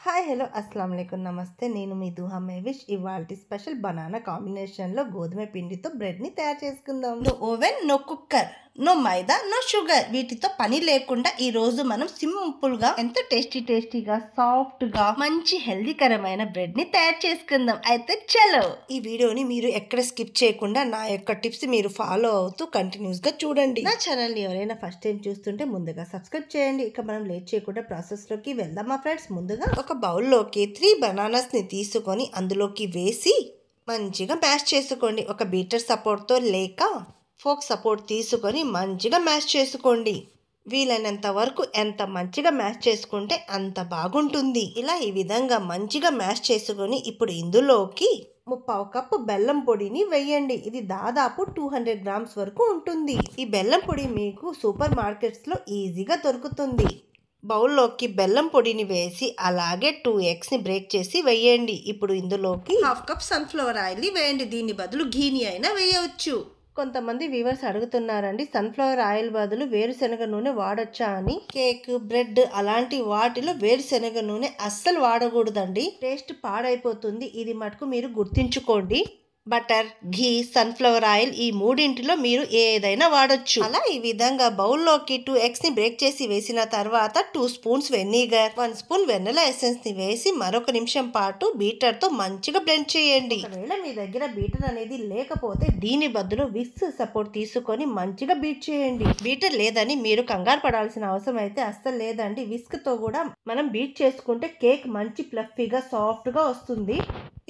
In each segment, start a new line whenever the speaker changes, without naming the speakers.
Hi hello అస్సలం వాలేకుమ్ నమస్తే. నేను మీ దుహా మేవిష్. ఇవాల్టి స్పెషల్ బనానా కాంబినేషన్లో గోధుమ పిండితో బ్రెడ్ని తయారు చేసుకుందాం. No oven, no cooker, no maida, no sugar, వీటితో పని లేకుండా ఈ రోజు మనం సింపుల్గా ఎంతో టేస్టీగా సాఫ్ట్గా మంచి హెల్దీకరమైన బ్రెడ్ని తయారు చేసుకుందాం. అయితే చలో ఈ వీడియోని మీరు ఎక్కడ స్కిప్ చేయకుండా నా యొక్క టిప్స్ మీరు ఫాలో అవుతూ కంటిన్యూస్గా చూడండి. నా ఛానల్ని ఎవరైనా ఫస్ట్ టైం చూస్తుంటే ముందుగా సబ్స్క్రైబ్ చేయండి. ఇక మనం లేట్ చేయకుండా ప్రాసెస్లోకి వెళ్దాం. మా ఫ్రెండ్స్, ముందుగా ఒక బౌల్లోకి 3 బనానాస్ని తీసుకొని అందులోకి వేసి మంచిగా మ్యాష్ చేసుకోండి. ఒక బీటర్ సపోర్ట్తో లేక ఫోక్ సపోర్ట్ తీసుకొని మంచిగా మ్యాష్ చేసుకోండి. వీలైనంత వరకు ఎంత మంచిగా మ్యాష్ చేసుకుంటే అంత బాగుంటుంది. ఇలా ఈ విధంగా మంచిగా మ్యాష్ చేసుకొని ఇప్పుడు ఇందులోకి 3/4 కప్పు బెల్లం పొడిని వేయండి. ఇది దాదాపు 200 గ్రామ్స్ వరకు ఉంటుంది. ఈ బెల్లం పొడి మీకు సూపర్ మార్కెట్స్లో ఈజీగా దొరుకుతుంది. బౌల్లోకి బెల్లం పొడిని వేసి అలాగే 2 ఎగ్స్ని బ్రేక్ చేసి వేయండి. ఇప్పుడు ఇందులోకి 1/2 కప్ సన్ఫ్లవర్ ఆయిల్ని వేయండి. దీని బదులు ఘీని అయినా వేయవచ్చు. కొంతమంది వ్యూవర్స్ అడుగుతున్నారండి, సన్ఫ్లవర్ ఆయిల్ బదులు వేరుశనగ నూనె వాడొచ్చా అని. కేక్, బ్రెడ్ అలాంటి వాటిలో వేరుశనగ నూనె అస్సలు వాడకూడదండి. టేస్ట్ పాడైపోతుంది. ఇది మటుకు మీరు గుర్తుంచుకోండి. బటర్, ఘీ, సన్ఫ్లవర్ ఆయిల్ ఈ మూడింటిలో మీరు ఏదైనా వాడొచ్చు. అలా ఈ విధంగా బౌల్లోకి 2 ఎగ్స్ని బ్రేక్ చేసి వేసిన తర్వాత 2 స్పూన్స్ వెనిగర్, 1 స్పూన్ వెనిలా ఎసెన్స్ని వేసి మరొక నిమిషం పాటు బీటర్తో మంచిగా బ్లెండ్ చేయండి. ఒకవేళ మీ దగ్గర బీటర్ అనేది లేకపోతే దీని బదులు విస్క్ సపోర్ట్ తీసుకొని మంచిగా బీట్ చేయండి. బీటర్ లేదని మీరు కంగారు పడాల్సిన అవసరం అయితే అస్సలు లేదండి. విస్క్ తో కూడా మనం బీట్ చేసుకుంటే కేక్ మంచి ఫ్లఫీగా సాఫ్ట్గా వస్తుంది.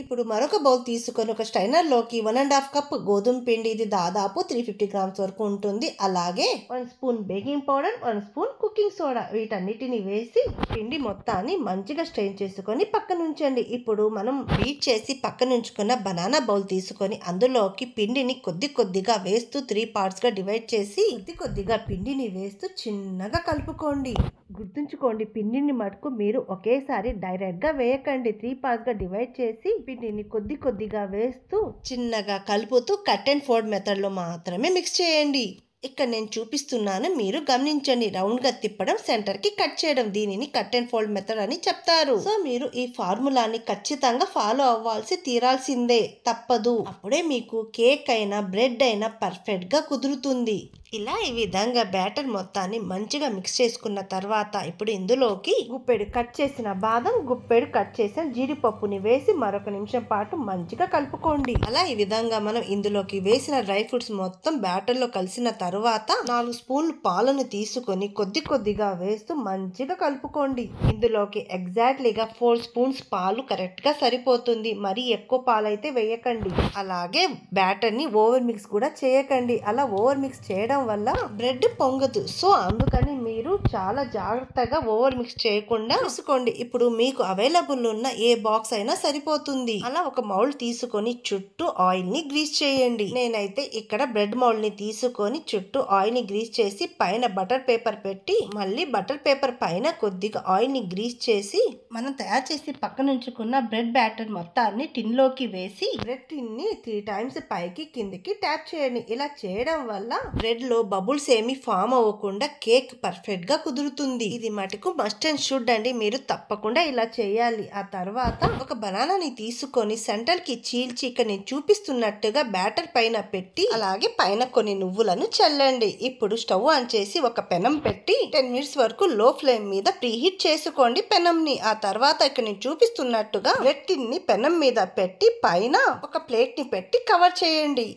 ఇప్పుడు మరొక బౌల్ తీసుకొని ఒక స్టైనర్లోకి 1.5 కప్ గోధుమ పిండి, ఇది దాదాపు 350 గ్రామ్స్ వరకు ఉంటుంది. అలాగే 1 spoon baking powder, 1 spoon cooking soda, వీటన్నిటిని వేసి పిండి మొత్తాన్ని మంచిగా స్ట్రెయిన్ చేసుకొని పక్కన ఉంచండి. ఇప్పుడు మనం బీట్ చేసి పక్కన ఉంచుకున్న బనానా బౌల్ తీసుకొని అందులోకి పిండిని కొద్దిగా వేస్తూ 3 పార్ట్స్గా డివైడ్ చేసి కొద్దిగా పిండిని వేస్తూ చిన్నగా కలుపుకోండి. గుర్తుంచుకోండి, పిండిని మటుకు మీరు ఒకేసారి డైరెక్ట్గా వేయకండి. 3 పార్ట్స్గా డివైడ్ చేసి పిండిని కొద్దిగా వేస్తూ చిన్నగా కలుపుతూ కట్ అండ్ ఫోల్డ్ మెథడ్లో మాత్రమే మిక్స్ చేయండి. ఇక్కడ నేను చూపిస్తున్నాను, మీరు గమనించండి. రౌండ్ గా తిప్పడం, సెంటర్ కి కట్ చేయడం, దీనిని కట్ అండ్ ఫోల్డ్ మెథడ్ అని చెప్తారు. సో మీరు ఈ ఫార్ములాని ఖచ్చితంగా ఫాలో అవ్వాల్సి తీరాల్సిందే, తప్పదు. అప్పుడే మీకు కేక్ అయినా బ్రెడ్ అయినా పర్ఫెక్ట్ గా కుదురుతుంది. ఇలా ఈ విధంగా బ్యాటర్ మొత్తాన్ని మంచిగా మిక్స్ చేసుకున్న తర్వాత ఇప్పుడు ఇందులోకి గుప్పెడు కట్ చేసిన బాదం, గుప్పెడు కట్ చేసిన జీడిపప్పుని వేసి మరొక నిమిషం పాటు మంచిగా కలుపుకోండి. అలా ఈ విధంగా మనం ఇందులోకి వేసిన డ్రై ఫ్రూట్స్ మొత్తం బ్యాటర్ లో కలిసిన తర్వాత 4 స్పూన్లు పాలను తీసుకొని కొద్దిగా వేస్తూ మంచిగా కలుపుకోండి. ఇందులోకి ఎగ్జాక్ట్లీగా 4 స్పూన్స్ పాలు కరెక్ట్ గా సరిపోతుంది. మరి ఎక్కువ పాలైతే వేయకండి. అలాగే బ్యాటర్ ని ఓవర్ మిక్స్ కూడా చేయకండి. అలా ఓవర్ మిక్స్ చేయడం వల్ల బ్రెడ్ పొంగదు. సో అందుకని మీరు చాలా జాగ్రత్తగా ఓవర్ మిక్స్ చేయకుండా చూసుకోండి. ఇప్పుడు మీకు అవైలబుల్ ఉన్న ఏ బాక్స్ అయినా సరిపోతుంది. అలా ఒక మౌల్డ్ తీసుకొని చుట్టూ ఆయిల్ ని గ్రీస్ చేయండి. నేనైతే ఇక్కడ బ్రెడ్ మౌల్డ్ ని తీసుకొని చుట్టూ ఆయిల్ ని గ్రీస్ చేసి పైన బటర్ పేపర్ పెట్టి మళ్ళీ బటర్ పేపర్ పైన కొద్దిగా ఆయిల్ ని గ్రీస్ చేసి మనం తయారు చేసి పక్కన ఉంచుకున్న బ్రెడ్ బ్యాటర్ మొత్తాన్ని టిన్ లోకి వేసి బ్రెడ్ టిన్ ని 3 టైమ్స్ పైకి కిందికి ట్యాప్ చేయండి. ఇలా చేయడం వల్ల బ్రెడ్ లో బబుల్స్ ఏమి ఫామ్ అవ్వకుండా కేక్ పర్ఫెక్ట్ గా కుదురుతుంది. ఇది మటుకు మస్ట్ అండ్ షుడ్ అండి, మీరు తప్పకుండా ఇలా చేయాలి. ఆ తర్వాత ఒక బనానాని తీసుకొని సెంటర్ కి చీల్చి ఇక్కడ నేను చూపిస్తున్నట్టుగా బ్యాటర్ పైన పెట్టి అలాగే పైన కొన్ని నువ్వులను చల్లండి. ఇప్పుడు స్టవ్ ఆన్ చేసి ఒక పెనం పెట్టి 10 మినిట్స్ వరకు లో ఫ్లేమ్ మీద ప్రీహీట్ చేసుకోండి పెనం ని. ఆ తర్వాత ఇక్కడ నేను చూపిస్తున్నట్టుగా బ్రెడ్ టిన్ ని పెనం మీద పెట్టి పైన ఒక ప్లేట్ ని పెట్టి కవర్ చేయండి.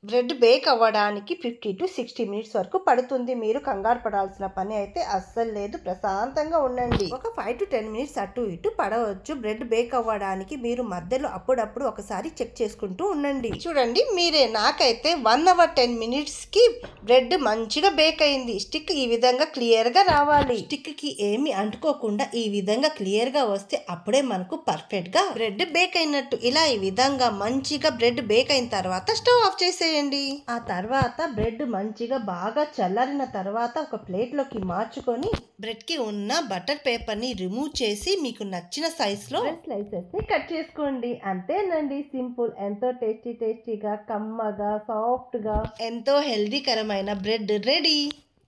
బ్రెడ్ బేక్ అవ్వడానికి 50 to 60 మినిట్స్ వరకు పడుతుంది. మీరు కంగారు పడాల్సిన పని అయితే అస్సలు లేదు. ప్రశాంతంగా ఉండండి. ఒక 5 to 10 మినిట్స్ అటు ఇటు పడవచ్చు బ్రెడ్ బేక్ అవ్వడానికి. మీరు మధ్యలో అప్పుడప్పుడు ఒకసారి చెక్ చేసుకుంటూ ఉండండి. చూడండి మీరే, నాకైతే 1 hour 10 మినిట్స్ కి బ్రెడ్ మంచిగా బేక్ అయింది. స్టిక్ ఈ విధంగా క్లియర్ గా రావాలి. స్టిక్ కి ఏమి అంటుకోకుండా ఈ విధంగా క్లియర్ గా వస్తే అప్పుడే మనకు పర్ఫెక్ట్ గా బ్రెడ్ బేక్ అయినట్టు. ఇలా ఈ విధంగా మంచిగా బ్రెడ్ బేక్ అయిన తర్వాత స్టవ్ ఆఫ్ చేసేయండి. ఆ తర్వాత బ్రెడ్ మంచిగా బాగా చల్లారిన తర్వాత ఒక ప్లేట్ లోకి మార్చుకొని బ్రెడ్ కి ఉన్న బటర్ పేపర్ ని రిమూవ్ చేసి మీకు నచ్చిన సైజ్ లో స్లైసెస్ ని కట్ చేసుకోండి. అంతేనండి, సింపుల్. ఎంతో టేస్టీగా, కమ్మగా, సాఫ్ట్ గా, ఎంతో హెల్దీకరమైన బ్రెడ్ రెడీ.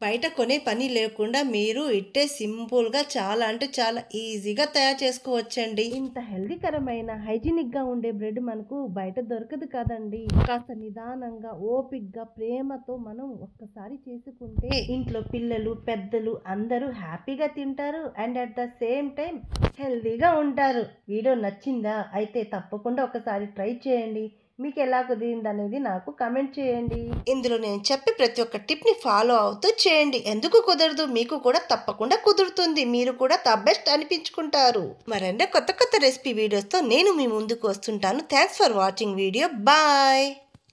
బయట కొనే పని లేకుండా మీరు ఇట్టే సింపుల్గా చాలా అంటే చాలా ఈజీగా తయారు చేసుకోవచ్చండి. ఇంత హెల్దీకరమైన హైజీనిక్గా ఉండే బ్రెడ్ మనకు బయట దొరకదు కదండి. కాస్త నిదానంగా ఓపిక్గా ప్రేమతో మనం ఒక్కసారి చేసుకుంటే ఇంట్లో పిల్లలు పెద్దలు అందరూ హ్యాపీగా తింటారు and at the same time హెల్దీగా ఉంటారు. వీడియో నచ్చిందా? అయితే తప్పకుండా ఒకసారి ట్రై చేయండి. మీకు ఎలా కుదిరింది అనేది నాకు కమెంట్ చేయండి. ఇందులో నేను చెప్పే ప్రతి ఒక్క టిప్ని ఫాలో అవుతూ చేయండి. ఎందుకు కుదరదు? మీకు కూడా తప్పకుండా కుదురుతుంది. మీరు కూడా ద బెస్ట్ అనిపించుకుంటారు. మరెన్నో కొత్త కొత్త రెసిపీ వీడియోస్తో నేను మీ ముందుకు వస్తుంటాను. Thanks for watching video. Bye.